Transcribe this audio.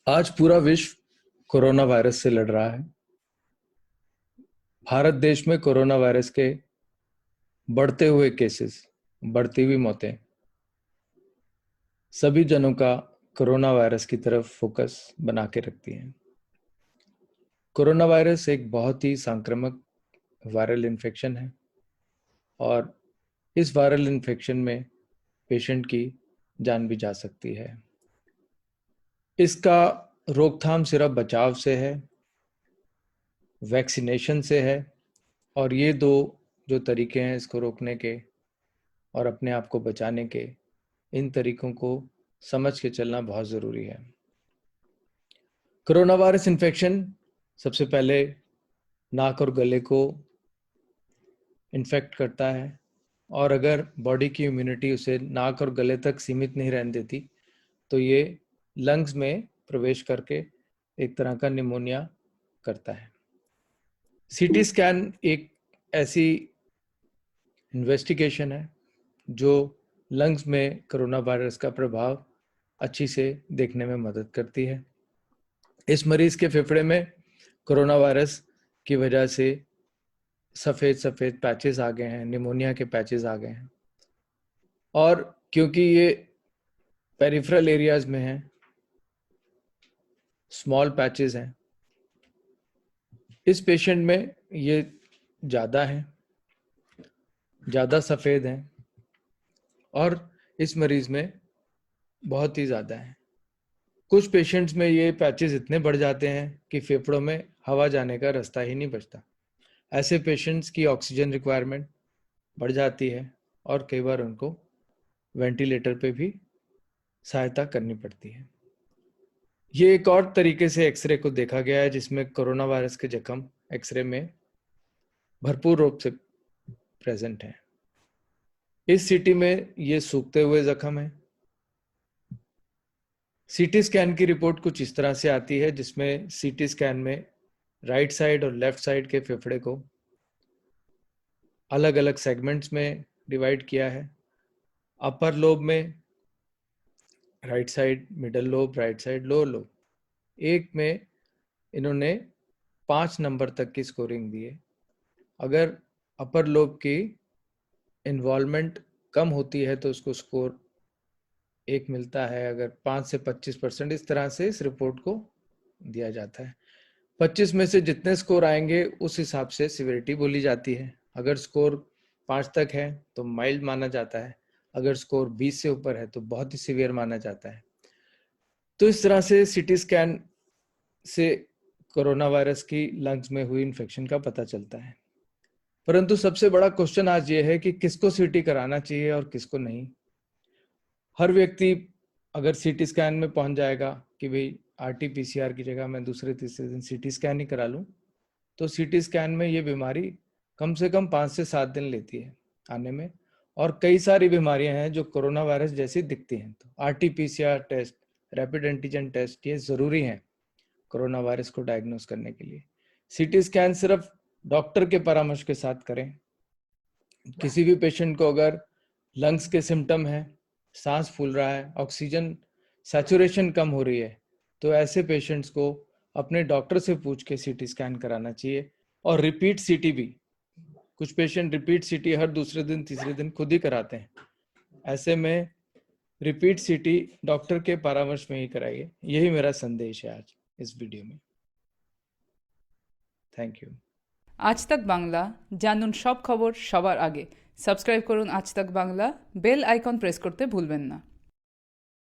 आज पूरा विश्व कोरोना वायरस से लड़ रहा है। भारत देश में कोरोना वायरस के बढ़ते हुए केसेस, बढ़ती हुई मौतें सभी जनों का कोरोना वायरस की तरफ फोकस बना के रखती हैं। कोरोना वायरस एक बहुत ही संक्रामक वायरल इन्फेक्शन है और इस वायरल इन्फेक्शन में पेशेंट की जान भी जा सकती है। इसका रोकथाम सिर्फ बचाव से है, वैक्सीनेशन से है और ये दो जो तरीके हैं इसको रोकने के और अपने आप को बचाने के, इन तरीकों को समझ के चलना बहुत ज़रूरी है। कोरोना वायरस इन्फेक्शन सबसे पहले नाक और गले को इन्फेक्ट करता है और अगर बॉडी की इम्यूनिटी उसे नाक और गले तक सीमित नहीं रहने देती तो ये लंग्स में प्रवेश करके एक तरह का निमोनिया करता है। सीटी स्कैन एक ऐसी इन्वेस्टिगेशन है जो लंग्स में कोरोना वायरस का प्रभाव अच्छी से देखने में मदद करती है। इस मरीज के फेफड़े में कोरोना वायरस की वजह से सफ़ेद सफ़ेद पैचेस आ गए हैं, निमोनिया के पैचेस आ गए हैं और क्योंकि ये पेरिफेरल एरियाज में हैं, स्मॉल पैचेस हैं, इस पेशेंट में ये ज़्यादा है, ज़्यादा सफ़ेद हैं और इस मरीज में बहुत ही ज़्यादा है। कुछ पेशेंट्स में ये पैचेस इतने बढ़ जाते हैं कि फेफड़ों में हवा जाने का रास्ता ही नहीं बचता। ऐसे पेशेंट्स की ऑक्सीजन रिक्वायरमेंट बढ़ जाती है और कई बार उनको वेंटिलेटर पे भी सहायता करनी पड़ती है। ये एक और तरीके से एक्सरे को देखा गया है जिसमें कोरोना वायरस के जख्म एक्सरे में भरपूर रूप से प्रेजेंट है। इस सीटी में ये सूखते हुए जख्म है। सीटी स्कैन की रिपोर्ट कुछ इस तरह से आती है जिसमें सीटी स्कैन में राइट साइड और लेफ्ट साइड के फेफड़े को अलग अलग सेगमेंट्स में डिवाइड किया है। अपर लोब में right side, middle lobe, right side, lower lobe, एक में इन्होंने 5 नंबर तक की स्कोरिंग दी है। अगर अपर लोब की इन्वॉल्वमेंट कम होती है तो उसको स्कोर 1 मिलता है, अगर 5 से 25% इस तरह से इस रिपोर्ट को दिया जाता है। 25 में से जितने स्कोर आएंगे उस हिसाब से सिविरिटी बोली जाती है। अगर स्कोर 5 तक है तो माइल्ड माना जाता है, अगर स्कोर 20 से ऊपर है तो बहुत ही सीवियर माना जाता है। तो इस तरह से सीटी स्कैन से कोरोना वायरस की लंग्स में हुई इन्फेक्शन का पता चलता है। परंतु सबसे बड़ा क्वेश्चन आज ये है कि किसको सीटी कराना चाहिए और किसको नहीं। हर व्यक्ति अगर सीटी स्कैन में पहुंच जाएगा कि भाई आरटी-पीसीआर की जगह मैं दूसरे तीसरे दिन सीटी स्कैन ही करा लूं, तो सीटी स्कैन में ये बीमारी कम से कम 5 से 7 दिन लेती है आने में और कई सारी बीमारियां हैं जो कोरोना वायरस जैसी दिखती हैं। तो RT PCR test, rapid antigen test ये ज़रूरी हैं कोरोना वायरस को डायग्नोस करने के लिए। सीटी स्कैन सिर्फ डॉक्टर के परामर्श के साथ करें। किसी भी पेशेंट को अगर लंग्स के सिम्टम है, सांस फूल रहा है, ऑक्सीजन सैचुरेशन कम हो रही है, तो ऐसे पेशेंट्स को अपने डॉक्टर से पूछ के सीटी स्कैन कराना चाहिए और रिपीट सीटी भी। कुछ पेशेंट रिपीट सीटी हर दूसरे दिन तीसरे दिन खुद ही कराते हैं। ऐसे में रिपीट सीटी डॉक्टर के परामर्श में ही कराइए। यही मेरा संदेश है आज इस वीडियो में। Thank you. আজ তাক বাংলা জানুন সব খবর সবার আগে সাবস্ক্রাইব করুন আজ তাক বাংলা বেল আইকন প্রেস করতে ভুলবেন না।